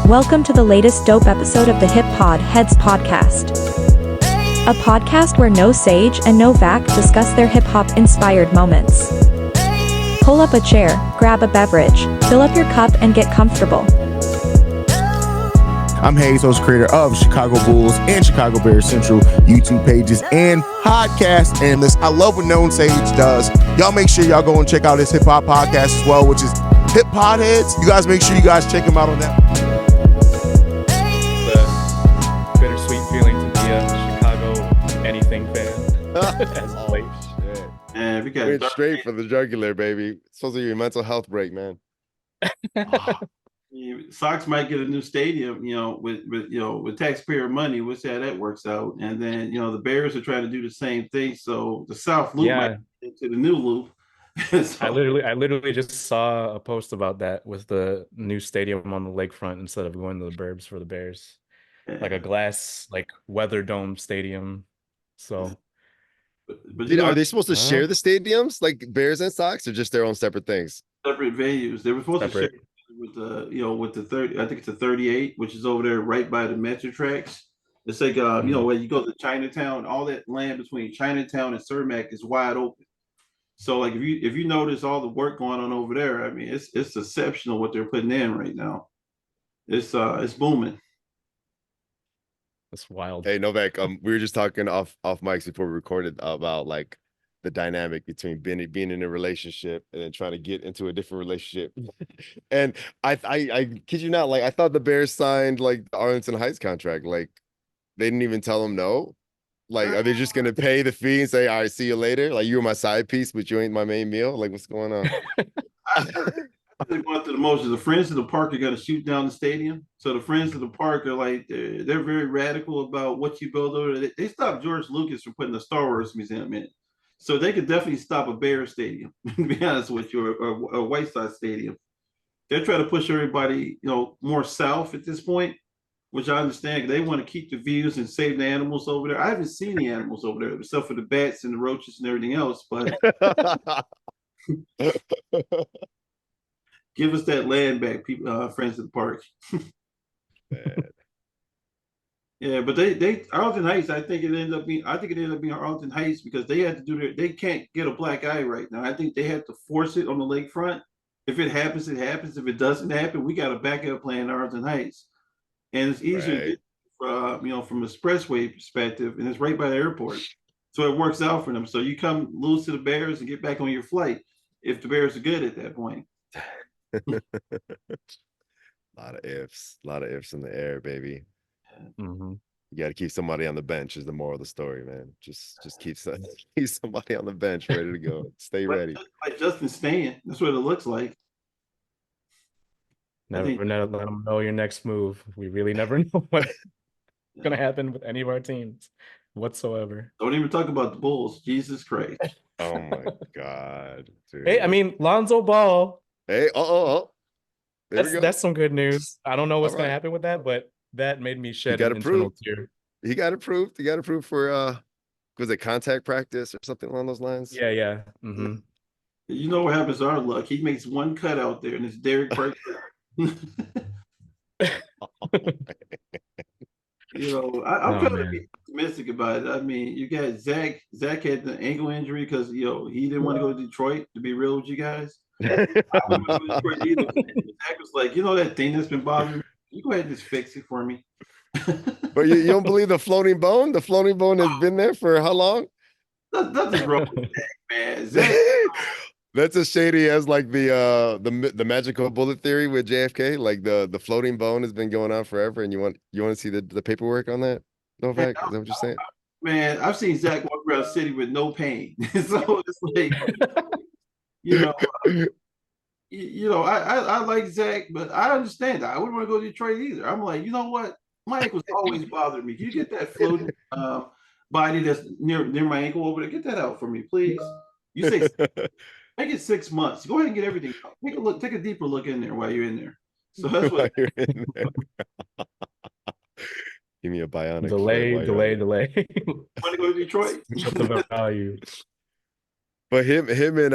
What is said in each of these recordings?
Welcome to the latest dope episode of the HipPodHedz podcast. A podcast where no sage and no vac discuss their hip-hop inspired moments. Pull up a chair, grab a beverage, fill up your cup and get comfortable. I'm Hayes, host creator of Chicago Bulls and Chicago Bears Central YouTube pages and podcasts. And listen, I love what Known Sage does. Y'all make sure y'all go and check out his hip hop podcast as well, which is HipPodHedz. You guys make sure you guys check him out on that. The bittersweet feeling to be a Chicago anything fan. As always. Man, we got went straight for the jugular, baby. It's supposed to be a mental health break, man. Sox might get a new stadium, with taxpayer money. We'll see how that works out. And then, the Bears are trying to do the same thing. So the South Loop might get into the new loop. So, I literally just saw a post about that with the new stadium on the lakefront instead of going to the burbs for the Bears. Like a glass, weather dome stadium. So but are they supposed to share the stadiums like Bears and Sox, or just their own separate things? Separate venues. They were supposed to share with the 30, I think it's a 38, which is over there right by the Metro tracks. It's like where you go to Chinatown, all that land between Chinatown and Cermak is wide open. So if you notice all the work going on over there, I mean it's exceptional what they're putting in right now. It's booming. That's wild. Hey Novak, we were just talking off mics before we recorded about the dynamic between being in a relationship and then trying to get into a different relationship. And I kid you not, I thought the Bears signed the Arlington Heights contract. They didn't even tell them no. Are they just gonna pay the fee and say, all right, see you later? You were my side piece, but you ain't my main meal? What's going on? They're going through the motions. The Friends of the Park are going to shoot down the stadium. So the Friends of the Park are they're very radical about what you build over there. They stopped George Lucas from putting the Star Wars museum in. So they could definitely stop a Bears stadium, to be honest with you, or a White Sox stadium. They're trying to push everybody, more south at this point, which I understand. They want to keep the views and save the animals over there. I haven't seen the animals over there, except for the bats and the roaches and everything else, but give us that land back, people, Friends of the Park. Yeah, but they Arlington Heights. I think it ended up being Arlington Heights because they had to do they can't get a black eye right now. I think they have to force it on the lakefront. If it happens, it happens. If it doesn't happen, we got a backup plan in Arlington Heights, and it's easier to get, from an expressway perspective, and it's right by the airport, so it works out for them. So you come lose to the Bears and get back on your flight if the Bears are good at that point. A lot of ifs in the air, baby. Mm-hmm. You got to keep somebody on the bench is the moral of the story, man. Just keep somebody on the bench ready to go. Stay ready. Like Justin Stan, that's what it looks like. Never let them know your next move. We really never know what's going to happen with any of our teams whatsoever. Don't even talk about the Bulls. Jesus Christ. Oh my God, dude. Hey, I mean, Lonzo Ball. Hey, That's some good news. I don't know what's going to happen with that, but that made me shed an internal tear. He got approved. For was it contact practice or something along those lines? Yeah. Mm-hmm. You know what happens to our luck? He makes one cut out there, and it's Derek Burke. I'm trying to be optimistic about it. I mean, you got Zach. Zach had the ankle injury because he didn't want to go to Detroit. To be real with you guys, I wouldn't go to Detroit either. Zach was like, that thing that's been bothering me. You go ahead and just fix it for me. But you don't believe the floating bone? The floating bone has been there for how long? Nothing's wrong with that, man. Zach, that's as shady as the magical bullet theory with JFK. The floating bone has been going on forever, and you want to see the paperwork on that? Novak, is that what you're saying? Man, I've seen Zach walk around the city with no pain. So it's I like Zach, but I understand that. I wouldn't want to go to Detroit either. I'm like, you know what? My ankle's always bothered me. Can you get that floating body that's near my ankle over there? Get that out for me, please. You say make it 6 months. Go ahead and get everything out. Take a deeper look in there while you're in there. So that's what you're in there. Give me a bionic delay. Want to go to Detroit? The value. But him and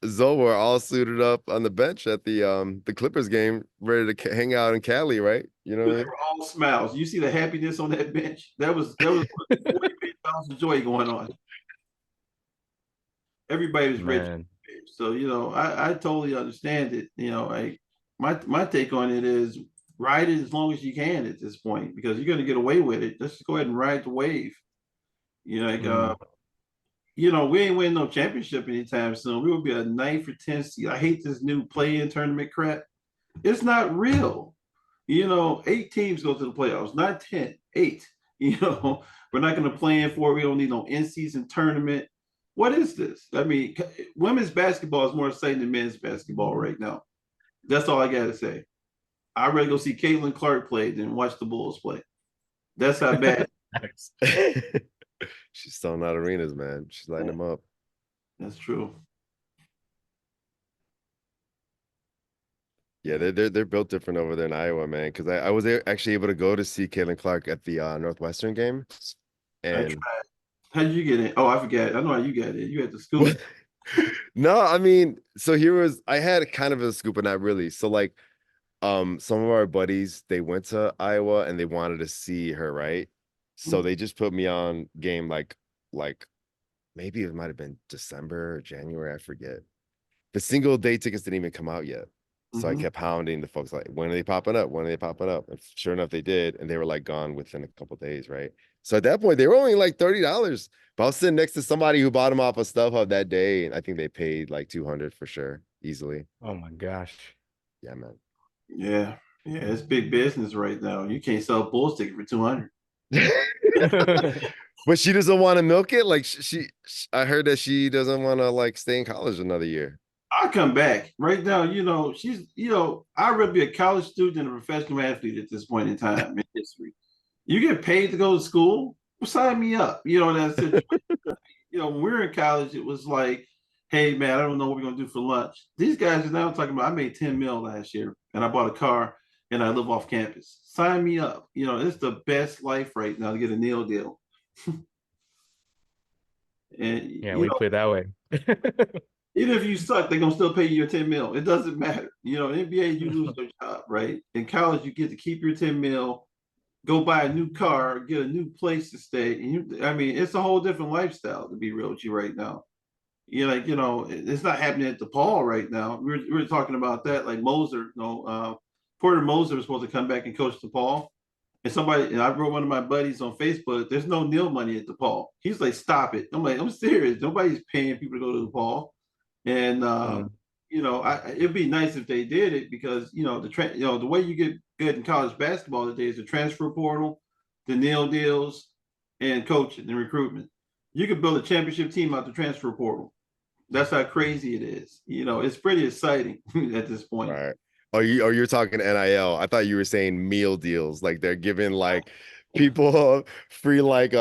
Zoe were all suited up on the bench at the Clippers game, ready to hang out in Cali, right? You know what I They mean? were all smiles. You see the happiness on that bench. That was 40 million pounds of joy going on. Everybody was rich. Man, So, I totally understand it. Like my take on it is ride it as long as you can at this point because you're going to get away with it. Let's just go ahead and ride the wave. Like mm, we ain't winning no championship anytime soon. We will be a 9th or 10th seed. I hate this new play-in tournament crap. It's not real. 8 teams go to the playoffs, not 10, 8. We're not going to play in for it. We don't need no in-season tournament. What is this? I mean, women's basketball is more exciting than men's basketball right now. That's all I got to say. I'd rather go see Caitlin Clark play than watch the Bulls play. That's how bad. She's selling out arenas, man. She's lighting them up. That's true. Yeah, they're built different over there in Iowa, man. Because I was actually able to go to see Caitlin Clark at the Northwestern game, and How did you get in? Oh, I forgot. I know how you got in. You had the school. no, I mean, so I had kind of a scoop, but not really. So like, some of our buddies, they went to Iowa and they wanted to see her, right? So they just put me on game like maybe it might have been December or January, I forget. The single day tickets didn't even come out yet. So I kept hounding the folks like, when are they popping up? When are they popping up? And sure enough, they did. And they were like gone within a couple days, right? So at that point, they were only like $30. But I was sitting next to somebody who bought them off of StubHub that day. And I think they paid like 200 for sure, easily. oh my gosh. Yeah, man. Yeah. Yeah, it's big business right now. You can't sell a Bulls ticket for 200. But she doesn't want to milk it. Like I heard that she doesn't want to like stay in college another year. I'll come back. Right now, she's, I'd rather be a college student than a professional athlete at this point in time in history. You get paid to go to school? Well, sign me up. That's it. When we were in college, it was like, hey, man, I don't know what we're going to do for lunch. These guys are now talking about, I made 10 mil last year and I bought a car and I live off campus. Sign me up. It's the best life right now to get a Neil deal. And, Yeah, we play that way. even if you suck, they're gonna still pay you your 10 mil. It doesn't matter. NBA, you lose your job, right? In college, you get to keep your 10 mil, go buy a new car, get a new place to stay. And it's a whole different lifestyle, to be real with you right now. It's not happening at DePaul right now. We were talking about that, like Moser, Porter Moser was supposed to come back and coach DePaul. And I wrote one of my buddies on Facebook, there's no Neil money at DePaul. He's like, stop it. I'm like, I'm serious. Nobody's paying people to go to DePaul. And it'd be nice if they did it because the way you get good in college basketball today is the transfer portal, the Neil deals, and coaching and recruitment. You could build a championship team out the transfer portal. That's how crazy it is. It's pretty exciting at this point. Right. You're talking NIL. I thought you were saying meal deals. Like they're giving like people free like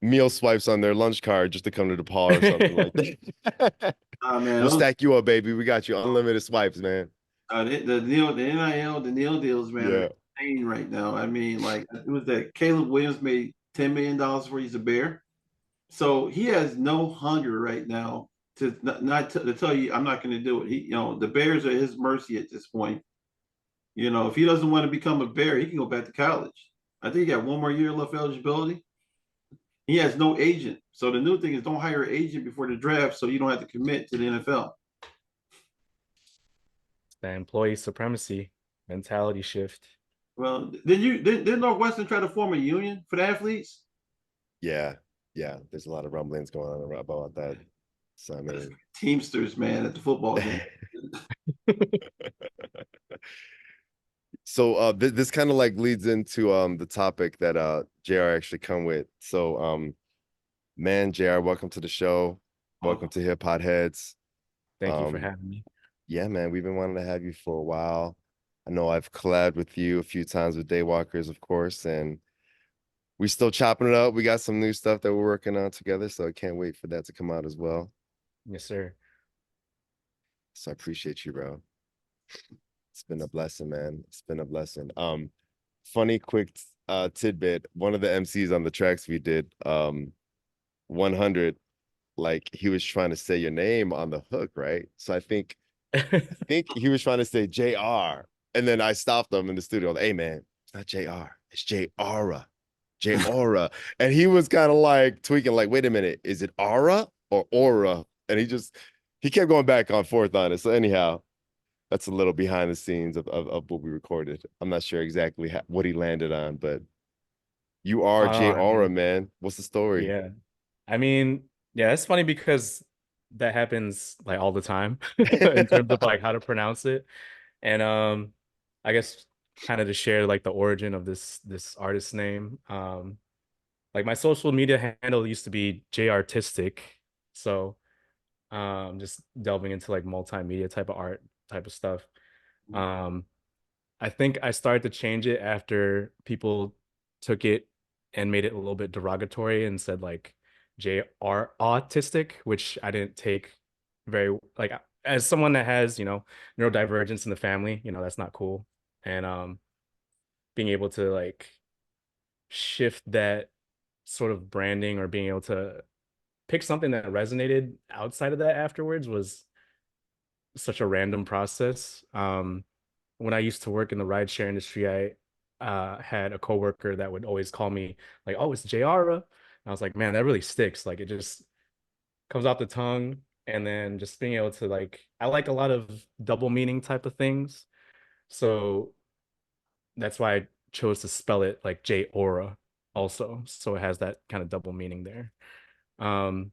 meal swipes on their lunch card just to come to DePaul or something like that. Man, We'll stack you up, baby. We got you unlimited swipes, man. The NIL, the Neil deals, man, are insane right now. Like it was that Caleb Williams made $10 million where he's a Bear. So he has no hunger right now to to tell you I'm not going to do it. The Bears are at his mercy at this point. If he doesn't want to become a Bear, he can go back to college. I think he got one more year left eligibility. He has no agent. So the new thing is don't hire an agent before the draft so you don't have to commit to the NFL. The employee supremacy mentality shift. Well, did Northwestern try to form a union for the athletes? Yeah. There's a lot of rumblings going on about that. So I mean, Teamsters, man, at the football game. So this kind of like leads into the topic that JR actually come with. So man, JR, welcome to the show. Welcome to HipPodHedz. Thank you for having me. Yeah, man, we've been wanting to have you for a while. I know I've collabed with you a few times with Daywalkers, of course, and we're still chopping it up. We got some new stuff that we're working on together, so I can't wait for that to come out as well. Yes, sir. So I appreciate you, bro. It's been a blessing, man. It's been a blessing. Funny quick tidbit. One of the MCs on the tracks we did, 100, like he was trying to say your name on the hook, right? So I think he was trying to say JR. And then I stopped him in the studio. Like, hey man, it's not JR, it's JR. JR. And he was kind of like tweaking, like, wait a minute, is it Aura or Aura? And he kept going back and forth on it. So anyhow, that's a little behind the scenes of what we recorded. I'm not sure exactly what he landed on, but you are I JR, mean, man. What's the story? yeah. I mean, yeah, it's funny because that happens like all the time in terms of like how to pronounce it. And I guess kind of to share like the origin of this artist name. Like my social media handle used to be JArtistic. So just delving into like multimedia type of art type of stuff. Um I think I started to change it after people took it and made it a little bit derogatory and said like JR autistic, which I didn't take very like as someone that has, neurodivergence in the family, that's not cool. And being able to like shift that sort of branding or being able to pick something that resonated outside of that afterwards was such a random process. When I used to work in the rideshare industry, I had a coworker that would always call me like, "Oh, it's JR." And I was like, "Man, that really sticks. Like, it just comes off the tongue." And then just being able to like, I like a lot of double meaning type of things, so that's why I chose to spell it like J Aura also, so it has that kind of double meaning there. Um,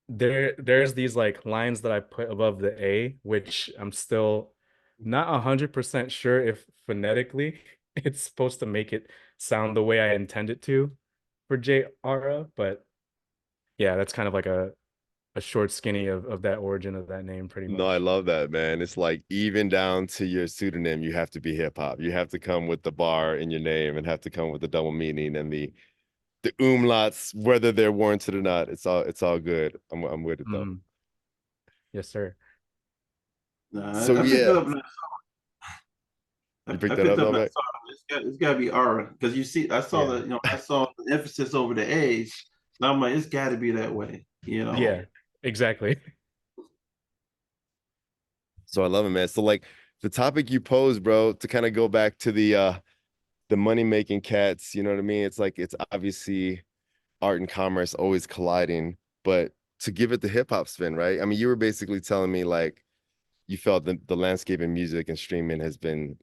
there's these like lines that I put above the A, which I'm still not 100% sure if phonetically it's supposed to make it sound the way I intend it to for JR, but yeah, that's kind of like a short skinny of that origin of that name pretty No, I much. love that, man. It's like even down to your pseudonym, you have to be hip hop. You have to come with the bar in your name and have to come with the double meaning and the umlauts, whether they're warranted or not. It's all good. I'm with it though. Mm, yes, sir. Nah, So I picked yeah, that up. you I picked that picked up up though, that man. song. It's got to be Aura because you see, Yeah. I saw the emphasis over the A's. And I'm like, it's got to be that way, you know. Yeah, exactly. So I love it, man. So like the topic you posed, bro, to kind of go back to the money making cats, you know what I mean? It's like it's obviously art and commerce always colliding, but to give it the hip hop spin, right? I mean, you were basically telling me like you felt the landscape in music and streaming has been,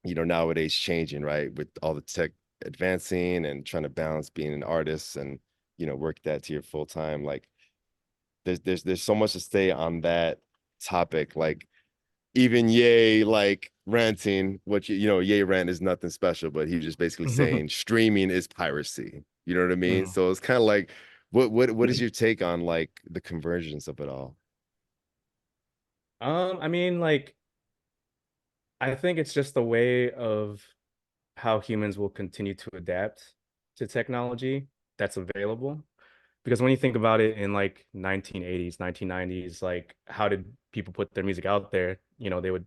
nowadays changing, right? With all the tech advancing and trying to balance being an artist and, work that to your full time. Like there's so much to say on that topic. Like even Ye like ranting, what Ye rant is nothing special, but he was just basically saying streaming is piracy. You know what I mean? Mhm. So it's kind of like what is your take on like the convergence of it all? I mean, like, I think it's just a way of how humans will continue to adapt to technology that's available. Because when you think about it in like 1980s, 1990s, like how did people put their music out there? They would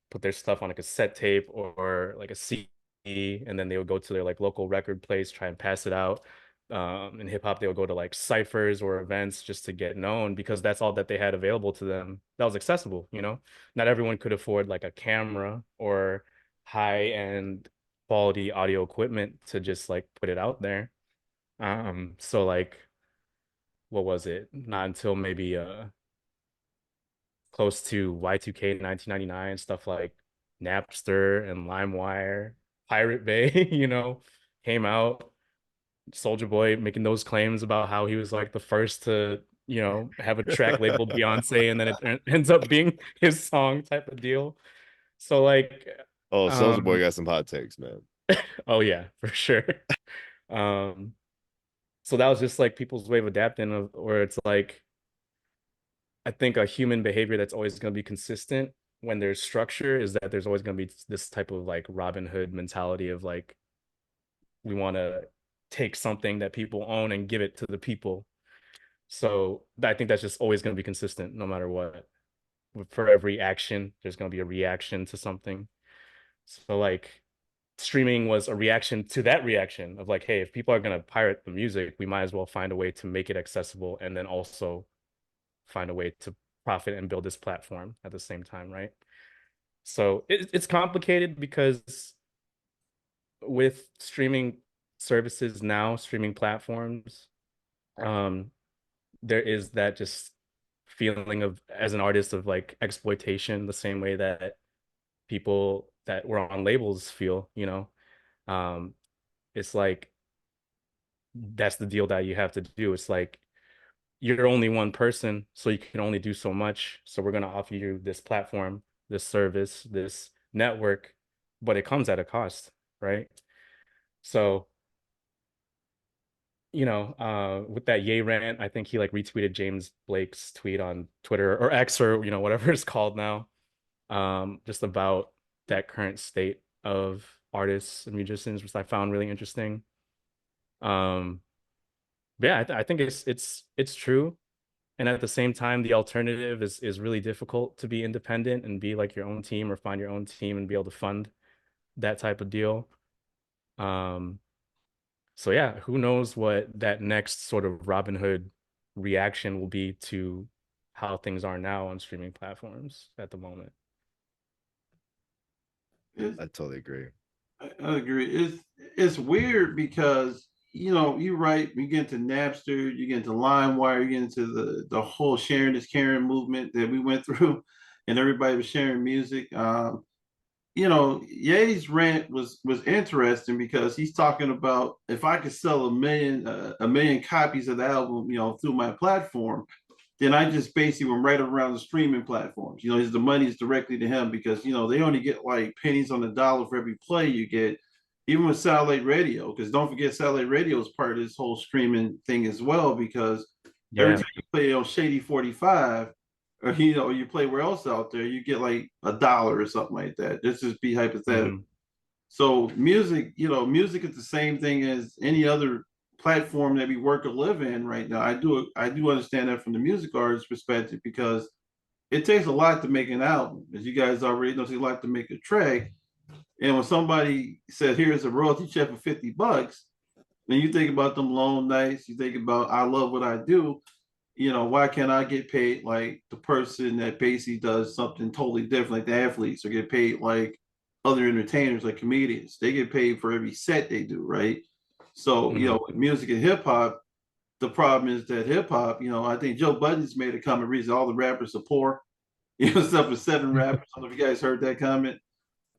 put their stuff on a cassette tape or like a CD, and then they would go to their like local record place, try and pass it out. In hip hop, they would go to like ciphers or events just to get known because that's all that they had available to them. That was accessible. Not everyone could afford like a camera or high-end quality audio equipment to just like put it out there. So like what was it? Not until maybe close to Y2K 1999, stuff like Napster and LimeWire, Pirate Bay, came out. Soldier Boy making those claims about how he was like the first to, have a track labeled Beyonce and then it ends up being his song type of deal. So like Oh, Soldier Boy um got some hot takes, man. oh yeah, for sure. Um so that was just like people's way of adapting where it's like I think a human behavior that's always going to be consistent when there's structure is that there's always going to be this type of like Robin Hood mentality of like we want to take something that people own and give it to the people. So I think that's just always going to be consistent no matter what. For every action, there's going to be a reaction to something. So like streaming was a reaction to that reaction of like, hey, if people are going to pirate the music, we might as well find a way to make it accessible and then also find a way to profit and build this platform at the same time, right? So it's complicated because with streaming services now, streaming platforms, there is that just feeling of, as an artist, of like exploitation, the same way that people that were on labels feel, you know. It's like that's the deal that you have to do. It's like you're only one person, so you can only do so much. So we're gonna offer you this platform, this service, this network, but it comes at a cost, right? So, you know, with that Ye rant, I think he like retweeted James Blake's tweet on Twitter or X, or you know, whatever it's called now, just about that current state of artists and musicians, which I found really interesting. Um, but yeah, I think it's true. And at the same time, the alternative is really difficult, to be independent and be like your own team or find your own team and be able to fund that type of deal. Um, so yeah, who knows what that next sort of Robin Hood reaction will be to how things are now on streaming platforms at the moment. I totally agree. I agree. It's weird because you're right. You get into Napster, you get into LimeWire, you get into the whole sharing is caring movement that we went through, and everybody was sharing music. Ye's rant was interesting because he's talking about, if I could sell a million copies of the album, through my platform, then I just basically went right around the streaming platforms. The money is directly to him because they only get like pennies on the dollar for every play you get, even with satellite radio. Because don't forget, satellite radio is part of this whole streaming thing as well. Because every Yeah. time you play on Shady 45, or you play where else out there, you get like $1 or something like that. This just be hypothetical. Mhm. So music is the same thing as any other platform that we work or live in right now. I do understand that from the music artist perspective, because it takes a lot to make an album. As you guys already know, it takes a lot to make a track. And when somebody said, here's a royalty check for $50, and you think about them long nights, you think about, I love what I do, why can't I get paid like the person that basically does something totally different, like the athletes, or get paid like other entertainers, like comedians? They get paid for every set they do, right? So, Mhm. with music and hip hop, the problem is that hip hop, I think Joe Budden's made a comment recently, all the rappers are poor, stuff with 7 rappers. I don't know if you guys heard that comment.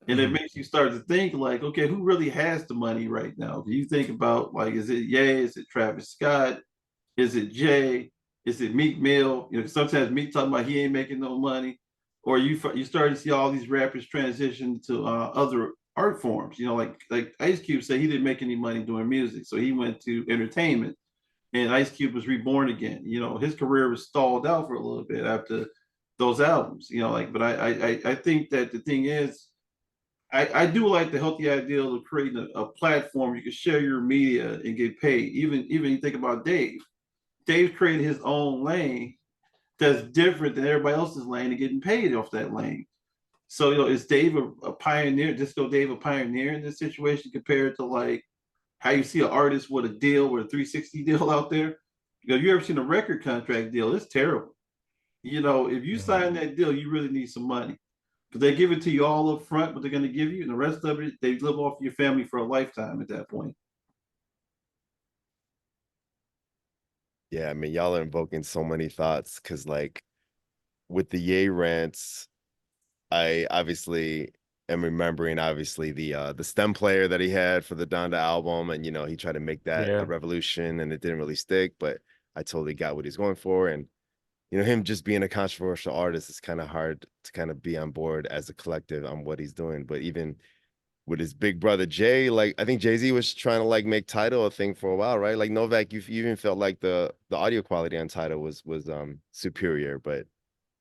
And it Mhm. makes you start to think like, okay, who really has the money right now? Do you think about like, is it Ye? Is it Travis Scott? Is it Jay? Is it Meek Mill? Sometimes Meek talking about he ain't making no money, or you start to see all these rappers transition to other art forms. Like Ice Cube said he didn't make any money doing music, so he went to entertainment, and Ice Cube was reborn again. His career was stalled out for a little bit after those albums. But I think that the thing is, I do like the healthy idea of creating a platform you can share your media and get paid. Even you think about Dave. Dave created his own lane that's different than everybody else's lane and getting paid off that lane. So, is Dave a pioneer? Disco Dave a pioneer in this situation compared to like how you see an artist with a deal, with a 360 deal out there? You ever seen a record contract deal? It's terrible. If you sign that deal, you really need some money, because they give it to you all up front, what they're going to give you, and the rest of it, they live off your family for a lifetime at that point. Yeah, I mean, y'all are invoking so many thoughts because, like, with the Ye rants, I obviously am remembering obviously the stem player that he had for the Donda album, and he tried to make that a Yeah. revolution, and it didn't really stick, but I totally got what he's going for, and him just being a controversial artist, it's kind of hard to kind of be on board as a collective on what he's doing, but even with his big brother Jay, like I think Jay-Z was trying to like make Tidal a thing for a while, right? Like Novak, you even felt like the audio quality on Tidal was superior, but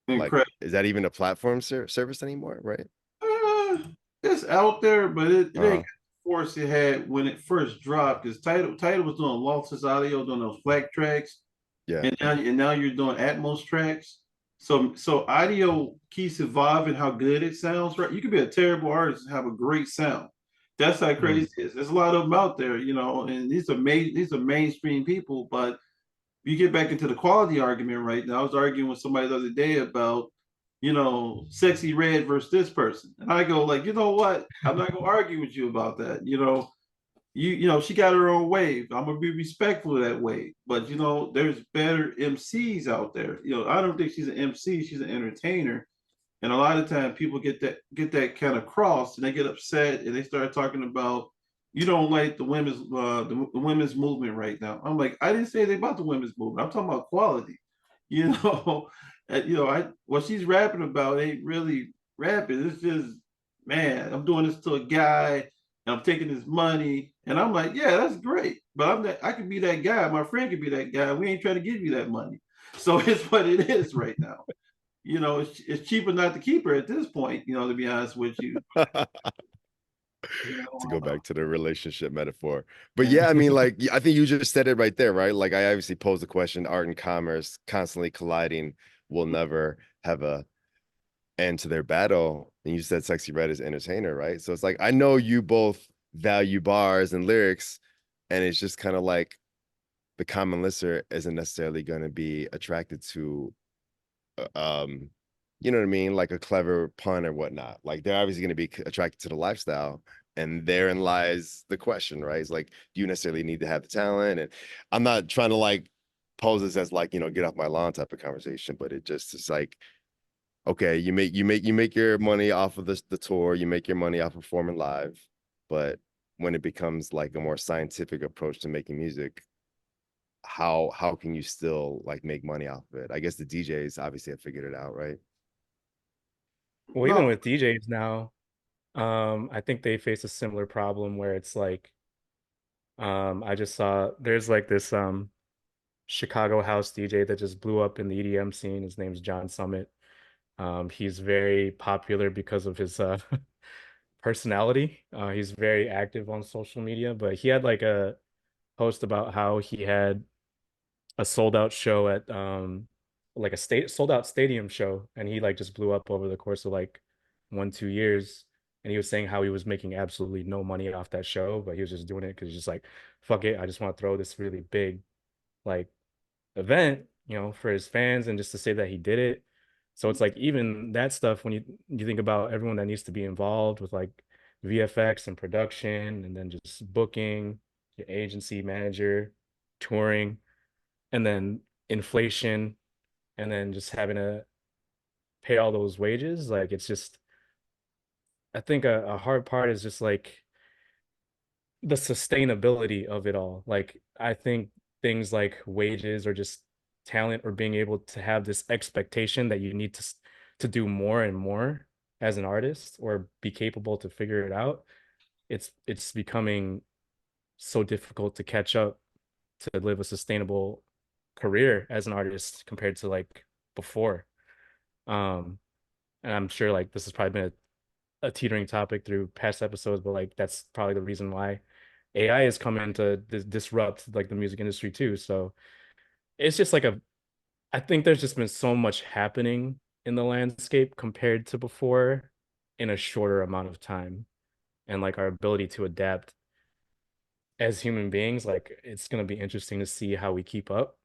like, Incredible. is that even a platform service anymore, right? Uh, it's out there, but it ain't got Uh-huh. the force it had when it first dropped. Because Title was doing lossless audio, doing those FLAC tracks, Yeah. and now you're doing Atmos tracks. So audio keeps evolving how good it sounds. Right, you could be a terrible artist and have a great sound. That's how Mm. crazy it is. There's a lot of them out there, you know, and these are mainstream people. But you get back into the quality argument right now. I was arguing with somebody the other day about, you know, Sexy Red versus this person, and I go like, you know what? I'm not gonna argue with you about that. You know, she got her own wave. I'm gonna be respectful of that wave. But you know, there's better MCs out there. You know, I don't think she's an MC, she's an entertainer. And a lot of times people get that kind of cross and they get upset and they start talking about you don't like the women's movement right now. I'm like, I didn't say anything about the women's movement. I'm talking about quality. You know, I what she's rapping about ain't really rapping. It's just, man, I'm doing this to a guy and I'm taking his money. And I'm like, yeah, that's great. But I could be that guy. My friend could be that guy. We ain't trying to give you that money. So it's what it is right now. You know, it's cheaper not to keep her at this point, you know, to be honest with you. You To go know, back to the relationship metaphor. But yeah, I mean, like, I think you just said it right there, right? Like, I obviously posed the question, art and commerce constantly colliding will never have a end to their battle. And you said Sexy Red is entertainer, right? So it's like, I know you both value bars and lyrics, and it's just kind of like the common listener isn't necessarily going to be attracted to you know what I mean, like a clever pun or whatnot. Like they're obviously going to be attracted to the lifestyle, and therein lies the question, right? It's like, do you necessarily need to have the talent? And I'm not trying to like pose this as like, you know, get off my lawn type of conversation, but it's like, okay, you make your money off of the tour, you make your money off of performing live, but when it becomes like a more scientific approach to making music, how can you still like make money off of it? I guess the DJs obviously have figured it out, right? Well, even no, with DJs now, I think they face a similar problem where it's like, I just saw there's like this Chicago house DJ that just blew up in the EDM scene. His name's John Summit. He's very popular because of his personality. He's very active on social media, but he had like a post about how he had a sold out show at like a state sold out stadium show, and he like just blew up over the course of like 1 2 years. And he was saying how he was making absolutely no money off that show, but he was just doing it because he's just like, fuck it, I just want to throw this really big like event, you know, for his fans and just to say that he did it. So it's like even that stuff when you think about everyone that needs to be involved with like VFX and production and then just booking, your agency manager, touring, and then inflation, and then just having to pay all those wages, like it's just I think a hard part is just like the sustainability of it all. Like I think things like wages or just talent or being able to have this expectation that you need to do more and more as an artist or be capable to figure it out. It's becoming so difficult to catch up to live a sustainable career as an artist compared to like before. Um, and I'm sure like this has probably been a teetering topic through past episodes, but like that's probably the reason why AI is coming to disrupt like the music industry too. So it's just like I think there's just been so much happening in the landscape compared to before in a shorter amount of time. And like our ability to adapt as human beings, like it's gonna be interesting to see how we keep up.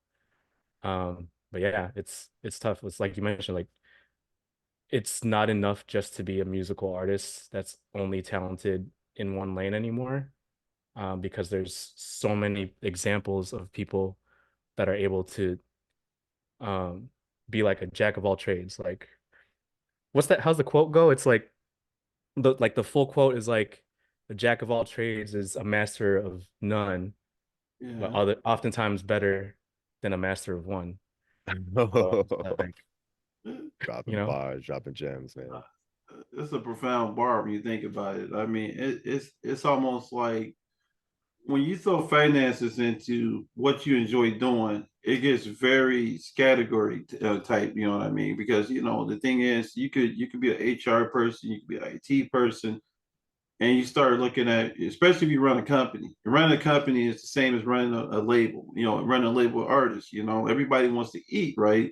But yeah, it's tough. It's like you mentioned, like it's not enough just to be a musical artist that's only talented in one lane anymore, because there's so many examples of people that are able to um, be like a jack of all trades. Like, what's that? How's the quote go? It's like the full quote is like, "A jack of all trades is a master of none, but yeah. oftentimes better than a master of one." So it's like, you Dropping know, bars, dropping gems, man. It's a profound bar when you think about it. I mean, it's almost like when you throw finances into what you enjoy doing, it gets very category type. You know what I mean? Because you know the thing is, you could be an HR person, you could be an IT person, and you start looking at, especially if you run a company. Running a company is the same as running a label. You know, running a label artist. You know, everybody wants to eat, right?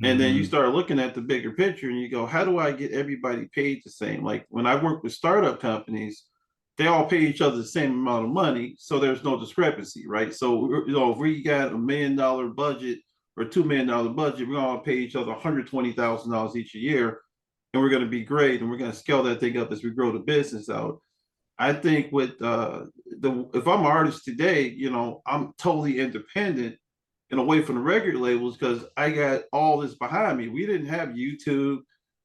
And then you hmm start looking at the bigger picture and you go, how do I get everybody paid the same? Like when I work with startup companies, they all pay each other the same amount of money, so there's no discrepancy, right? So if we got $1 million budget or $2 million budget, we're gonna pay each other $120,000 each a year, and we're gonna be great, and we're gonna scale that thing up as we grow the business out. I think with if I'm an artist today, I'm totally independent and away from the record labels because I got all this behind me. We didn't have YouTube.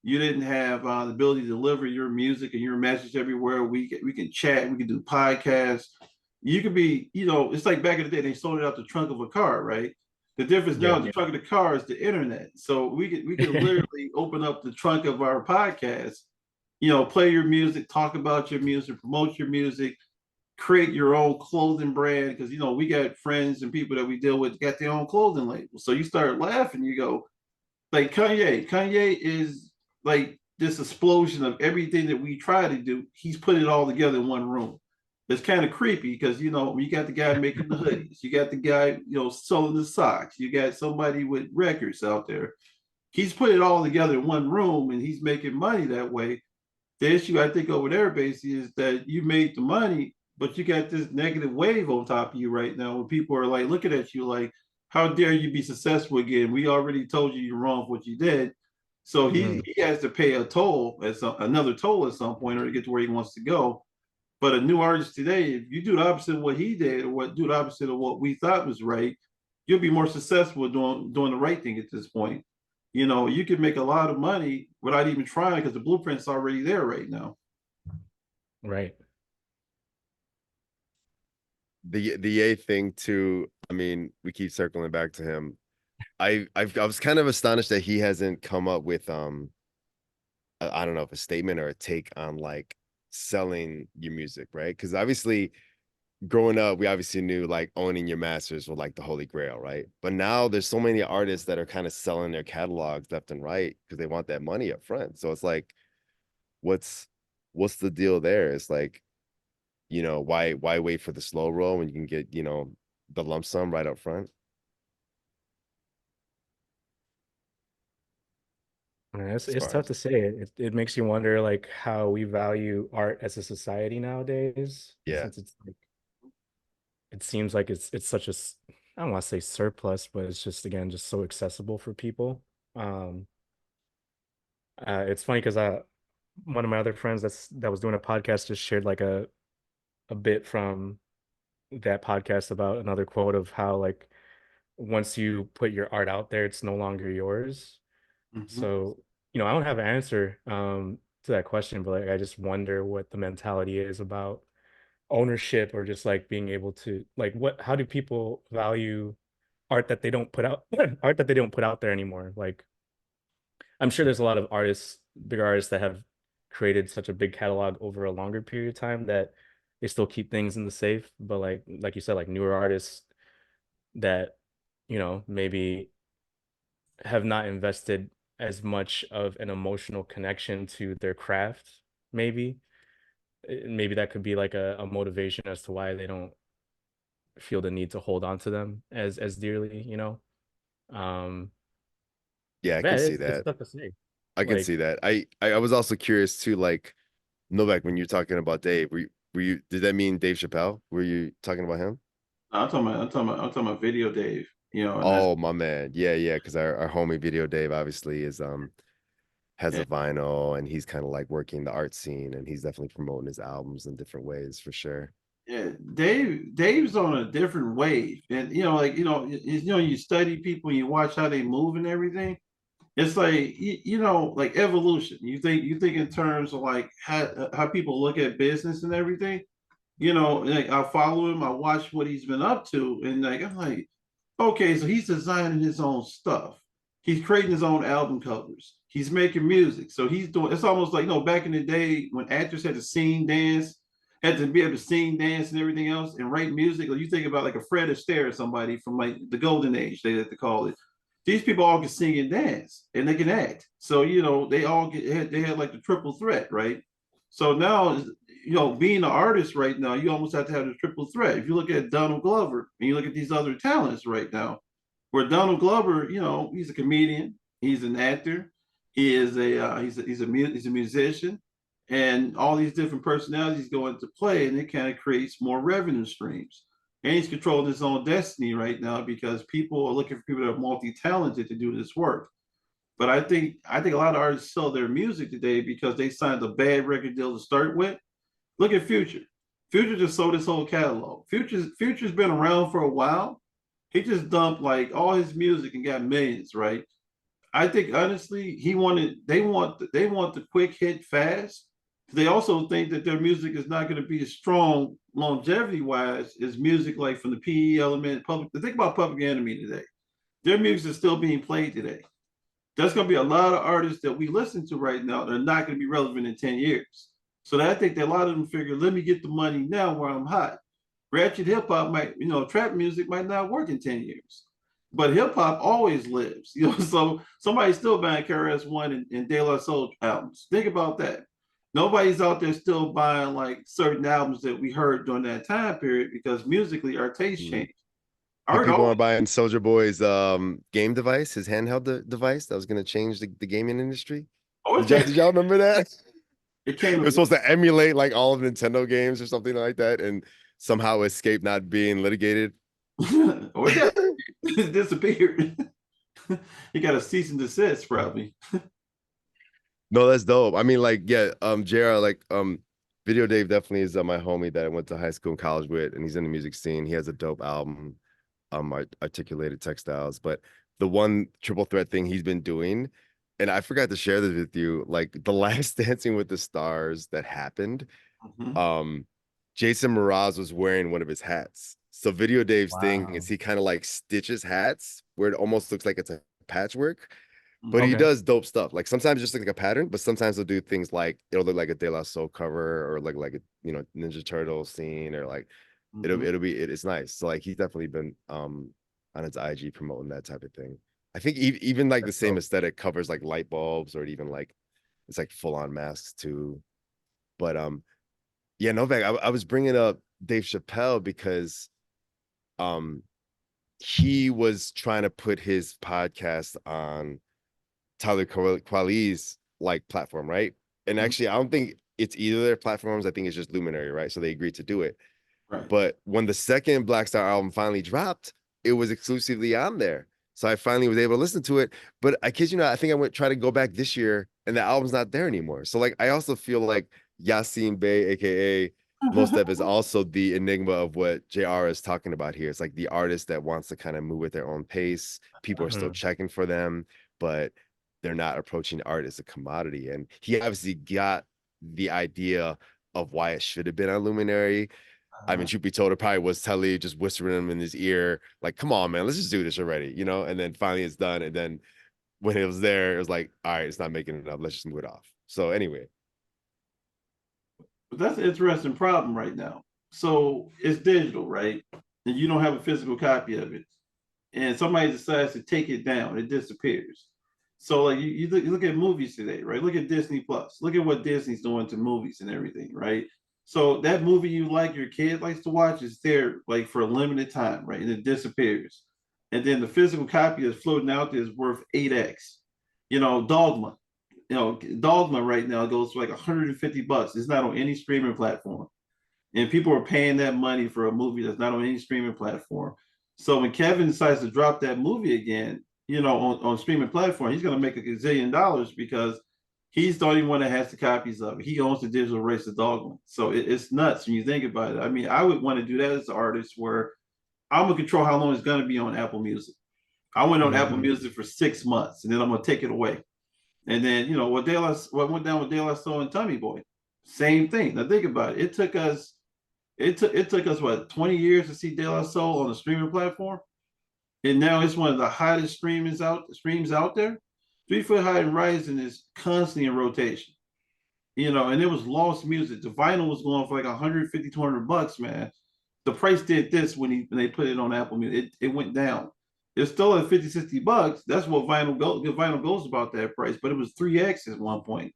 You didn't have the ability to deliver your music and your message everywhere. We can chat. We can do podcasts. You could be, it's like back in the day they sold it out the trunk of a car, right? The difference now, the trunk of the car is the internet. So we could literally open up the trunk of our podcast, play your music, talk about your music, promote your music, create your own clothing brand because we got friends and people that we deal with got their own clothing label. So you start laughing, you go, like Kanye is like this explosion of everything that we try to do. He's put it all together in one room. It's kind of creepy because you got the guy making the hoodies, you got the guy selling the socks, you got somebody with records out there. He's put it all together in one room and he's making money that way. The issue I think over there basically is that you made the money, but you got this negative wave on top of you right now where people are like looking at you like, how dare you be successful again? We already told you you're wrong for what you did. So he has to pay a toll, another toll at some point, or to get to where he wants to go. But a new artist today, if you do the opposite of what he did, or do the opposite of what we thought was right, you'll be more successful doing the right thing at this point. You can make a lot of money without even trying because the blueprint's already there right now. Right. The JayA thing too. I mean, we keep circling back to him. I was kind of astonished that he hasn't come up with I don't know if a statement or a take on like selling your music, right? Because obviously growing up, we obviously knew like owning your masters were like the holy grail, right? But now there's so many artists that are kind of selling their catalogs left and right because they want that money up front. So it's like, what's the deal there? It's like, why wait for the slow roll when you can get, the lump sum right up front? It's tough to say. It makes you wonder like how we value art as a society nowadays. Yeah. Since it's like it seems like it's such a I don't want to say surplus, but it's just again just so accessible for people. It's funny because one of my other friends that was doing a podcast just shared like a bit from that podcast about another quote of how like once you put your art out there, it's no longer yours. So, I don't have an answer to that question, but like I just wonder what the mentality is about ownership or just like being able to like how do people value art that they don't put out art that they don't put out there anymore? Like I'm sure there's a lot of bigger artists that have created such a big catalog over a longer period of time that they still keep things in the safe, but like you said, like newer artists that maybe have not invested as much of an emotional connection to their craft, maybe that could be like a motivation as to why they don't feel the need to hold on to them as dearly. Yeah, I can see that. It's tough to say. I can see that. I was also curious too, like Novak, when you're talking about Dave, were you did that mean Dave Chappelle? Were you talking about him? I'm talking about Video Dave. Oh my man, yeah, because our homie Video Dave obviously is has a vinyl and he's kind of like working the art scene and he's definitely promoting his albums in different ways for sure. Yeah, Dave's on a different wave, and you study people and you watch how they move and everything. It's like like evolution. You think in terms of like how people look at business and everything. Like I follow him, I watch what he's been up to, and like I'm like, okay, so he's designing his own stuff. He's creating his own album covers. He's making music. So he's doing, it's almost like, back in the day when actors had to sing, dance, had to be able to sing, dance, and everything else and write music. Or you think about like a Fred Astaire or somebody from like the golden age, they like to call it. These people all can sing and dance and they can act. So, they all they had like the triple threat, right? So now, being an artist right now, you almost have to have the triple threat. If you look at Donald Glover and you look at these other talents right now, where Donald Glover, he's a comedian, he's an actor, he is he's a musician, and all these different personalities go into play, and it kind of creates more revenue streams. And he's controlling his own destiny right now because people are looking for people that are multi-talented to do this work. But I think a lot of artists sell their music today because they signed a bad record deal to start with. Look at Future. Future just sold his whole catalog. Future's been around for a while. He just dumped like all his music and got millions, right? I think honestly, they want the quick hit fast. They also think that their music is not going to be as strong longevity wise as music like from the PE Element. Public. Think about Public Enemy today. Their music is still being played today. There's going to be a lot of artists that we listen to right now that are not going to be relevant in 10 years. So I think that a lot of them figure, let me get the money now where I'm hot. Ratchet hip hop might, trap music might not work in 10 years. But hip hop always lives, So somebody's still buying KRS One and De La Soul albums. Think about that. Nobody's out there still buying like certain albums that we heard during that time period because musically our taste changed. People are buying Soldier Boy's game device, his handheld device that was going to change the gaming industry. Did y'all remember that? It was supposed to emulate like all of Nintendo games or something like that, and somehow escape not being litigated. Or it disappeared. He got a cease and desist, probably. No, that's dope. I mean, like, yeah, JR, like, Video Dave definitely is my homie that I went to high school and college with, and he's in the music scene. He has a dope album, Articulated Textiles. But the one triple threat thing he's been doing, and I forgot to share this with you, like the last Dancing with the Stars that happened, Jason Mraz was wearing one of his hats. So Video Dave's thing is he kind of like stitches hats where it almost looks like it's a patchwork, but he does dope stuff. Like sometimes just like a pattern, but sometimes he'll do things like it'll look like a De La Soul cover or like a Ninja Turtle scene or like it's nice. So like he's definitely been on his IG promoting that type of thing. I think even like the same aesthetic covers like light bulbs or even like it's like full on masks too. But yeah, Novak, I was bringing up Dave Chappelle because he was trying to put his podcast on Tyler Kweli's like platform, right? And actually, I don't think it's either of their platforms. I think it's just Luminary, right? So they agreed to do it. Right. But when the second Black Star album finally dropped, it was exclusively on there. So I finally was able to listen to it. But I kid you not, I think I went try to go back this year and the album's not there anymore. So like I also feel like Yasin Bey, aka Mostep, is also the enigma of what JR is talking about here. It's like the artist that wants to kind of move at their own pace. People are still checking for them, but they're not approaching art as a commodity. And he obviously got the idea of why it should have been on Luminary. I mean, truth be told, it probably was Telly just whispering him in his ear, like, come on, man, let's just do this already, And then finally it's done. And then when it was there, it was like, all right, it's not making it up. Let's just move it off. So anyway. But that's an interesting problem right now. So it's digital, right? And you don't have a physical copy of it. And somebody decides to take it down, it disappears. So like you look at movies today, right? Look at Disney Plus. Look at what Disney's doing to movies and everything, right? So that movie you like, your kid likes to watch, is there like for a limited time, right? And it disappears. And then the physical copy that's floating out there is worth 8x. Dogma. Dogma right now goes for like $150. It's not on any streaming platform. And people are paying that money for a movie that's not on any streaming platform. So when Kevin decides to drop that movie again, on streaming platform, he's going to make $1 gazillion because he's the only one that has the copies of it. He owns the digital rights to Dogma. So it's nuts when you think about it. I mean, I would want to do that as an artist where I'm going to control how long it's going to be on Apple Music. I went on Apple Music for 6 months and then I'm going to take it away. And then, what went down with De La Soul and Tommy Boy, same thing. Now think about it. It took us what, 20 years to see De La Soul on a streaming platform, and now it's one of the hottest streams out there. 3 Foot High and Rising is constantly in rotation, and it was lost music. The vinyl was going for like $150, $200, man. The price did this when they put it on Apple Music. It went down. It's still at $50, $60. That's what vinyl goes about that price, but it was 3x at one point.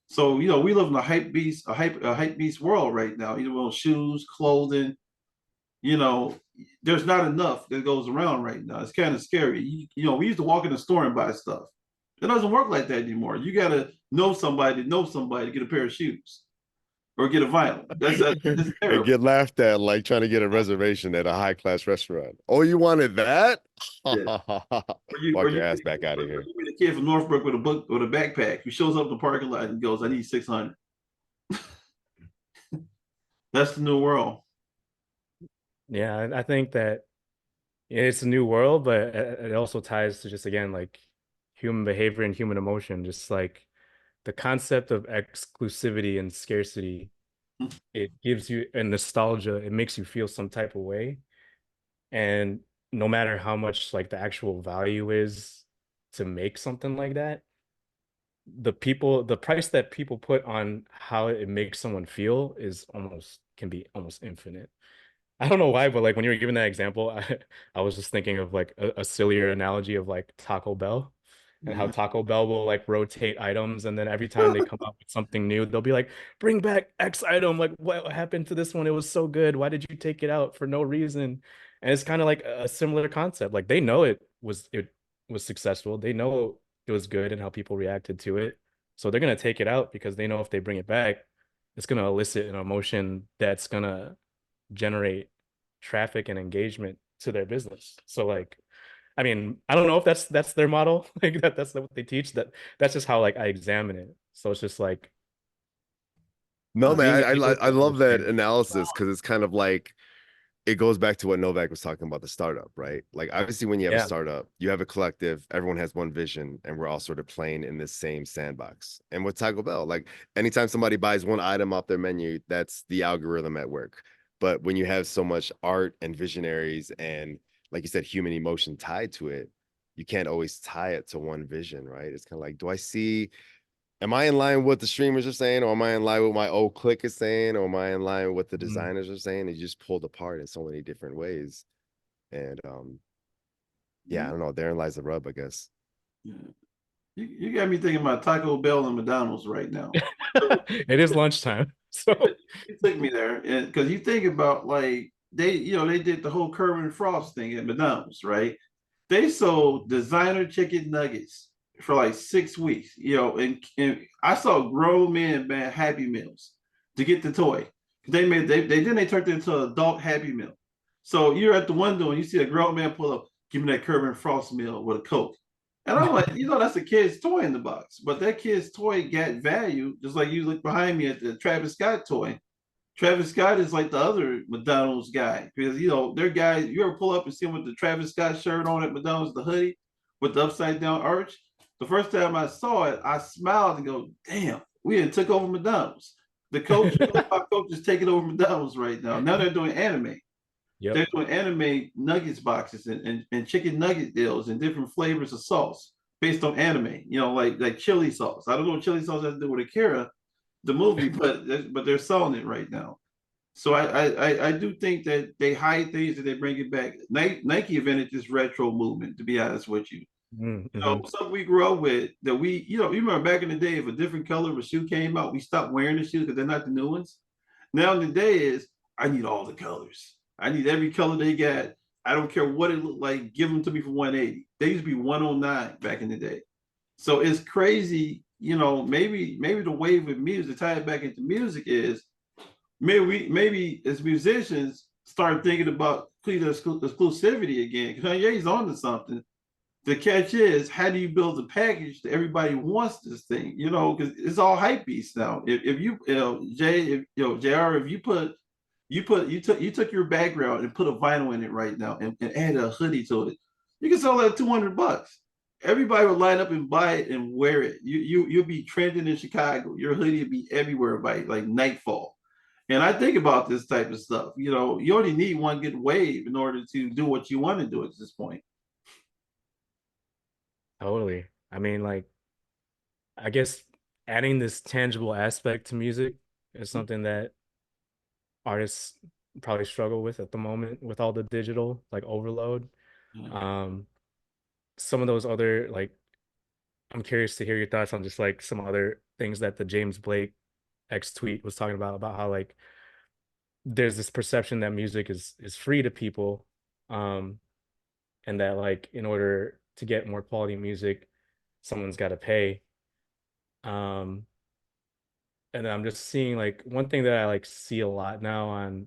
So we live in a hype beast world right now. On shoes, clothing. There's not enough that goes around right now. It's kind of scary. We used to walk in the store and buy stuff. It doesn't work like that anymore. You gotta know somebody to know somebody to get a pair of shoes or get a vinyl. That's And terrible. get laughed at like trying to get a reservation at a high class restaurant. Oh, you wanted that? Yeah. Walk your ass back out of here. You meet a kid from Northbrook with a book with a backpack who shows up in the parking lot and goes, "I need 600." That's the new world. Yeah, I think that it's a new world, but it also ties to just again like human behavior and human emotion, just like the concept of exclusivity and scarcity. It gives you a nostalgia, it makes you feel some type of way. And no matter how much like the actual value is to make something like that, the price that people put on how it makes someone feel is almost can be almost infinite. I don't know why, but like when you were giving that example, I was just thinking of like a sillier analogy of like Taco Bell and how Taco Bell will like rotate items, and then every time they come up with something new, they'll be like, bring back X item. Like, what happened to this one? It was so good. Why did you take it out for no reason? And it's kind of like a similar concept. Like they know it was successful. They know it was good and how people reacted to it. So they're gonna take it out because they know if they bring it back, it's gonna elicit an emotion that's gonna generate traffic and engagement to their business. So like, I mean, I don't know if that's their model, like that's what they teach. That's just how like I examine it. So it's just like No, being man, able I to love that understand. analysis because it's kind of like it goes back to what Novak was talking about the startup, right? Like obviously when you have a Yeah. startup, you have a collective, everyone has one vision, and we're all sort of playing in this same sandbox. And with Taco Bell, like anytime somebody buys one item off their menu, that's the algorithm at work. But when you have so much art and visionaries and like you said, human emotion tied to it, you can't always tie it to one vision, right? It's kind of like, do I see am I in line with what the streamers are saying, or am I in line with my old clique is saying, or am I in line with what the Mm. designers are saying? It's just pulled apart in so many different ways. And yeah, I don't know. Therein lies the rub, I guess. Yeah. You got me thinking about Taco Bell and McDonald's right now. So It is lunchtime. So you took me there, and because you think about like they did the whole Kerwin Frost thing at McDonald's, right? They sold designer chicken nuggets for like 6 weeks, and I saw grown men buy Happy Meals to get the toy. They turned it into an adult Happy Meal. So you're at the window and you see a grown man pull up, give me that Kerwin Frost meal with a Coke. And I'm like, that's a kid's toy in the box. But that kid's toy got value, just like you look behind me at the Travis Scott toy. Travis Scott is like the other McDonald's guy because their guys. You ever pull up and see him with the Travis Scott shirt on at McDonald's, the hoodie with the upside down arch? The first time I saw it, I smiled and go, "Damn, we had took over McDonald's." The coach, our coach is taking over McDonald's right now. Now they're doing anime. yep. They're doing anime nuggets boxes and chicken nugget deals and different flavors of sauce based on anime. Like chili sauce. I don't know what chili sauce has to do with Akira, the movie, but they're selling it right now. So I do think that they hide things and they bring it back. Nike invented this retro movement, to be honest with you. Mm-hmm. Something we grew up with that you remember back in the day, if a different color of a shoe came out, we stopped wearing the shoes because they're not the new ones. Now the day is, I need all the colors. I need every color they got. I don't care what it looked like. Give them to me for 180. They used to be 109 back in the day. So it's crazy. Maybe the wave with music, to tie it back into music, is maybe as musicians start thinking about exclusivity again. Because Kanye's on to something. The catch is, how do you build a package that everybody wants this thing? Because it's all hype beast now. If you, Jay, if JR, if you took your background and put a vinyl in it right now and add a hoodie to it, you can sell that $200. Everybody would line up and buy it and wear it. You'll be trending in Chicago. Your hoodie will be everywhere by like nightfall. And I think about this type of stuff. You only need one good wave in order to do what you want to do at this point. Totally. I mean, like, I guess adding this tangible aspect to music is something that artists probably struggle with at the moment with all the digital like overload. Um, some of those other like I'm curious to hear your thoughts on just like some other things that the James Blake X tweet was talking about how like there's this perception that music is free to people, um, and that like in order to get more quality music, someone's got to pay. Um, and then I'm just seeing like one thing that I like see a lot now on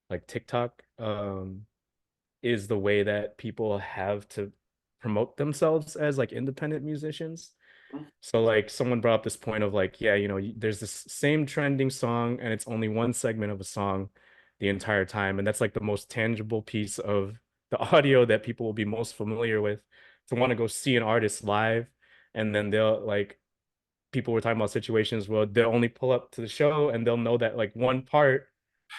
like TikTok, is the way that people have to promote themselves as like independent musicians. So like someone brought up this point of like, yeah, there's this same trending song and it's only one segment of a song the entire time. And that's like the most tangible piece of the audio that people will be most familiar with to want to go see an artist live. And then they'll like, people were talking about situations where they'll only pull up to the show and they'll know that like one part,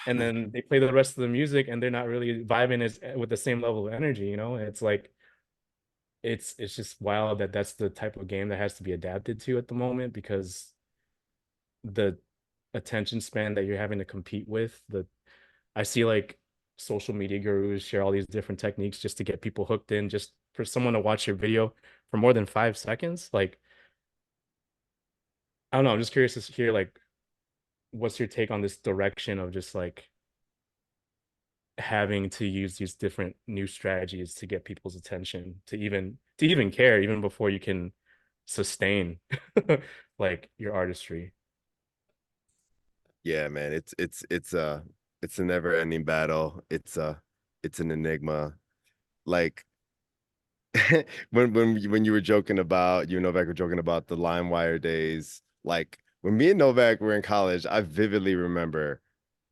and then they play the rest of the music and they're not really vibing as with the same level of energy. It's like it's just wild that that's the type of game that has to be adapted to at the moment, because the attention span that you're having to compete with, I see like social media gurus share all these different techniques just to get people hooked in, just for someone to watch your video for more than 5 seconds. Like, I don't know, I'm just curious to hear like what's your take on this direction of just like having to use these different new strategies to get people's attention to even care, even before you can sustain like your artistry. Yeah, man, it's a never-ending battle. It's an enigma. Like when you were joking about, you and Novak were joking about the LimeWire days, like when me and Novak were in college, I vividly remember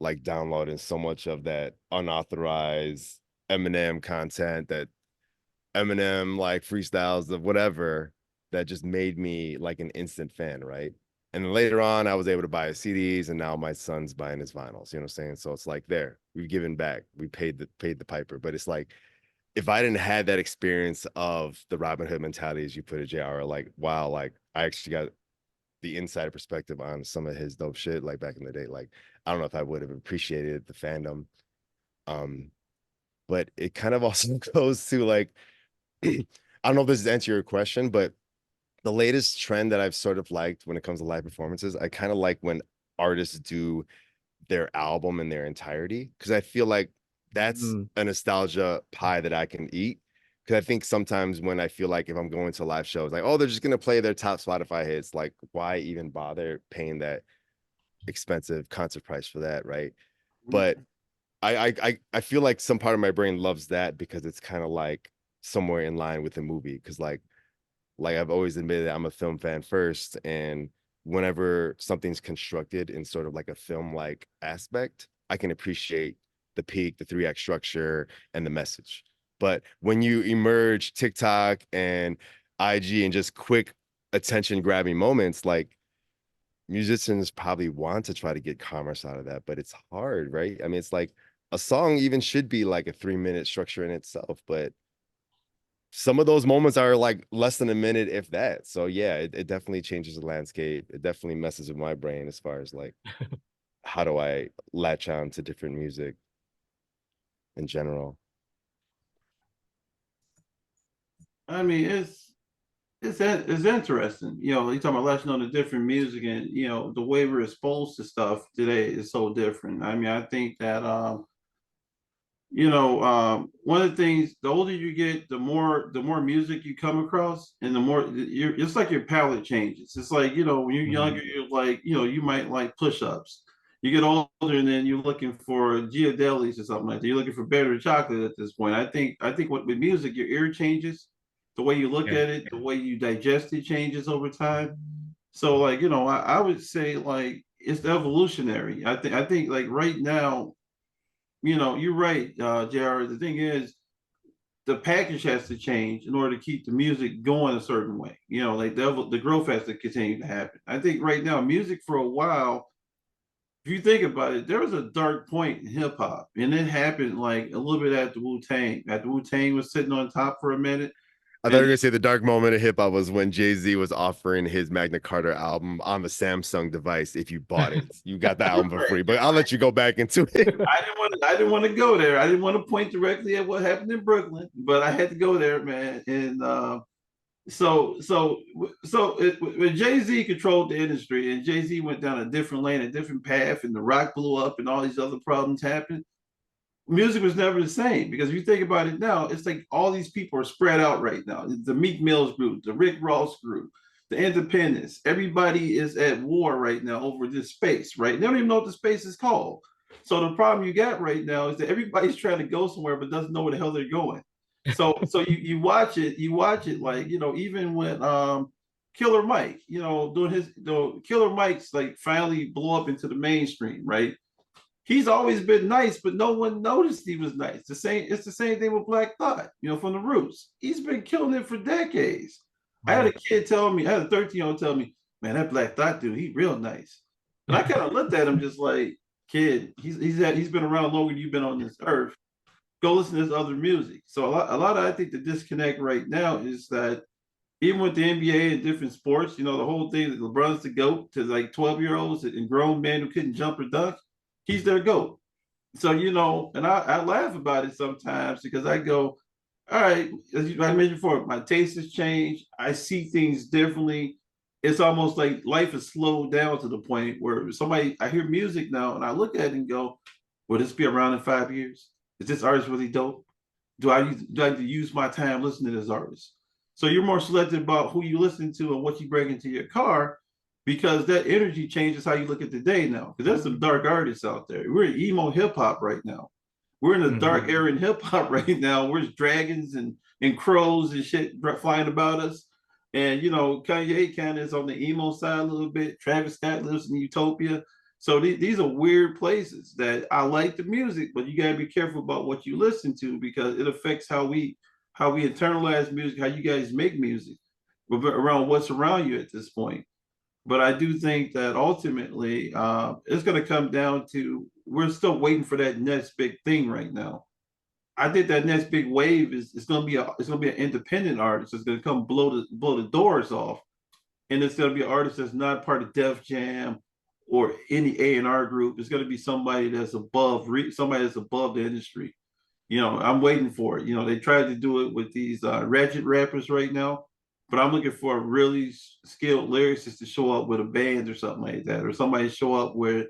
like downloading so much of that unauthorized Eminem content, that Eminem like freestyles of whatever, that just made me like an instant fan, right? And then later on, I was able to buy his CDs, and now my son's buying his vinyls. You know what I'm saying? So it's like, there, we've given back, we paid the piper. But it's like, if I didn't have that experience of the Robin Hood mentality, as you put it, JR, like, wow, like I actually got the insider perspective on some of his dope shit, like back in the day. Like, I don't know if I would have appreciated the fandom. Um, but it kind of also goes to like, I don't know if this is answer your question, but the latest trend that I've sort of liked when it comes to live performances, I kind of like when artists do their album in their entirety, because I feel like that's Mm. a nostalgia pie that I can eat. Because I think sometimes when I feel like if I'm going to live shows, like, oh, they're just gonna play their top Spotify hits, like, why even bother paying that expensive concert price for that, right? But I feel like some part of my brain loves that because it's kind of like somewhere in line with the movie. Because like I've always admitted I'm a film fan first, and whenever something's constructed in sort of like a film like aspect, I can appreciate the peak, the 3 act structure, and the message. But when you emerge TikTok and IG and just quick attention grabbing moments, like musicians probably want to try to get commerce out of that, but it's hard, right? I mean, it's like a song even should be like a 3 minute structure in itself, but some of those moments are like less than a minute, if that. So yeah, it definitely changes the landscape. It definitely messes with my brain as far as like, how do I latch on to different music in general? I mean, it's interesting. You talking about latching on to different music, and the way we're exposed to stuff today is so different. I mean, I think that one of the things, the older you get, the more music you come across, and the more it's like your palate changes. It's like, when you're Mhm. younger, you're like, you might like push-ups. You get older, and then you're looking for Delis or something like that. You're looking for better chocolate at this point. I think with music, your ear changes, the way you look Yeah. at it, the way you digest it changes over time. So like, I would say like it's evolutionary. I think like right now, you're right, JR. The thing is, the package has to change in order to keep the music going a certain way. Like the growth has to continue to happen. I think right now, music for a while, if you think about it, there was a dark point in hip hop, and it happened like a little bit after Wu Tang. After Wu Tang was sitting on top for a minute, I thought you and were gonna say the dark moment of hip hop was when Jay-Z was offering his Magna Carta album on the Samsung device. If you bought it, you got the album for right, free. But I'll let you go back into it. I didn't want to go there. I didn't want to point directly at what happened in Brooklyn, but I had to go there, man. And when Jay Z controlled the industry, and Jay Z went down a different lane, a different path, and the rock blew up, and all these other problems happened, music was never the same. Because if you think about it now, it's like all these people are spread out right now. The Meek Mills group, the Rick Ross group, the independents. Everybody is at war right now over this space, right? They don't even know what the space is called. So the problem you got right now is that everybody's trying to go somewhere but doesn't know where the hell they're going. So you watch it like, even when Killer Mike, doing his Killer Mike's like finally blow up into the mainstream, right? He's always been nice, but no one noticed he was nice. It's the same thing with Black Thought, from the Roots. He's been killing it for decades. I had a 13-year-old tell me, man, that Black Thought dude, he real nice. And I kind of looked at him just like, kid, he's been around longer than you've been on this earth. Go listen to his other music. So a lot of I think the disconnect right now is that even with the NBA and different sports, the whole thing that LeBron's the GOAT to like 12-year-olds and grown men who couldn't jump or dunk, he's their GOAT. So, and I laugh about it sometimes because I go, all right, as I mentioned before, my taste has changed. I see things differently. It's almost like life has slowed down to the point where I hear music now and I look at it and go, will this be around in 5 years? Is this artist really dope? Do I need to use my time listening to this artist? So you're more selective about who you listen to and what you bring into your car because that energy changes how you look at the day now. Because there's some dark artists out there. We're in emo hip hop right now. We're in a dark era in hip hop right now. Where's dragons and crows and shit flying about us. And Kanye kind of is on the emo side a little bit. Travis Scott lives in Utopia. So these are weird places that I like the music, but you gotta be careful about what you listen to because it affects how we internalize music, how you guys make music around what's around you at this point. But I do think that ultimately it's going to come down to we're still waiting for that next big thing right now. I think that next big wave is it's going to be an independent artist. It's going to come blow the doors off, and it's going to be an artist that's not part of Def Jam or any A&R group. It's going to be somebody that's above the industry. I'm waiting for it. They tried to do it with these ratchet rappers right now, but I'm looking for a really skilled lyricist to show up with a band or something like that, or somebody show up where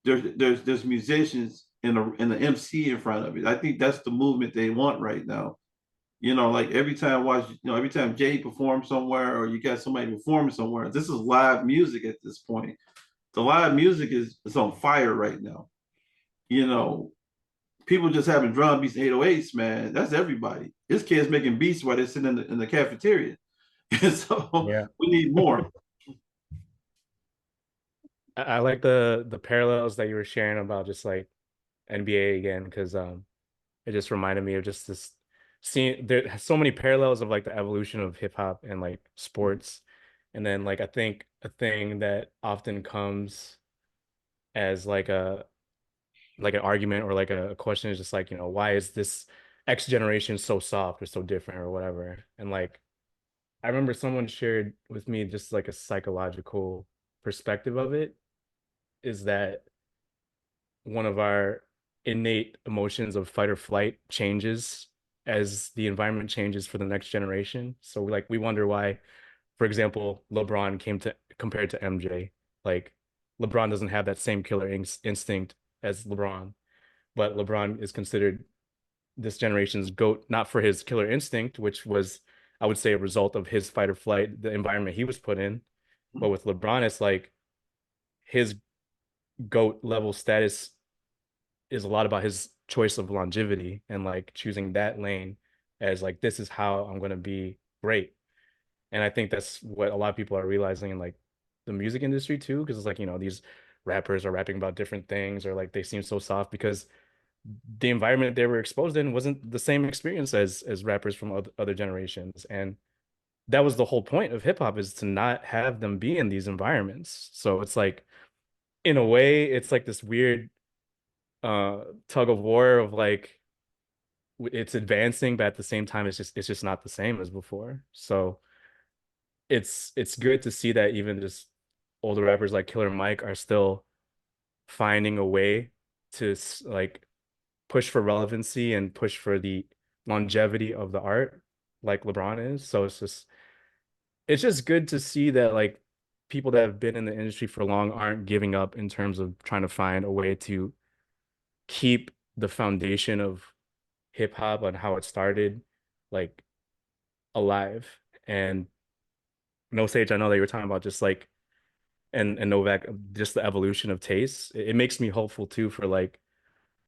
there's musicians and an MC in front of it. I think that's the movement they want right now. Like every time JayA performs somewhere or you got somebody performing somewhere, this is live music at this point. The live music is on fire right now. People just having drum beats and 808s, man. That's everybody. This kid's making beats while they're sitting in the cafeteria. So we need more. I like the parallels that you were sharing about just like NBA again, because it just reminded me of just this seeing there so many parallels of like the evolution of hip hop and like sports. And then like I think a thing that often comes as like an argument or like a question is just like, why is this X generation so soft or so different or whatever? And like I remember someone shared with me just like a psychological perspective of it is that one of our innate emotions of fight or flight changes as the environment changes for the next generation. So like we wonder why, for example, LeBron came to compared to MJ. Like LeBron doesn't have that same killer instinct as LeBron, but LeBron is considered this generation's GOAT, not for his killer instinct, which was, I would say, a result of his fight or flight, the environment he was put in. But with LeBron, it's like his GOAT level status is a lot about his choice of longevity and like choosing that lane as like, this is how I'm going to be great. And I think that's what a lot of people are realizing in like the music industry too, because it's like, these rappers are rapping about different things or like they seem so soft because the environment they were exposed in wasn't the same experience as rappers from other generations. And that was the whole point of hip hop, is to not have them be in these environments. So it's like, in a way, it's like this weird tug of war of like it's advancing, but at the same time it's just not the same as before. So it's good to see that even just older rappers like Killer Mike are still finding a way to like push for relevancy and push for the longevity of the art like LeBron is. So it's just good to see that like people that have been in the industry for long aren't giving up in terms of trying to find a way to keep the foundation of hip hop and how it started like alive. And No Sage, I know that you were talking about just like and Novak, just the evolution of tastes. It makes me hopeful too for like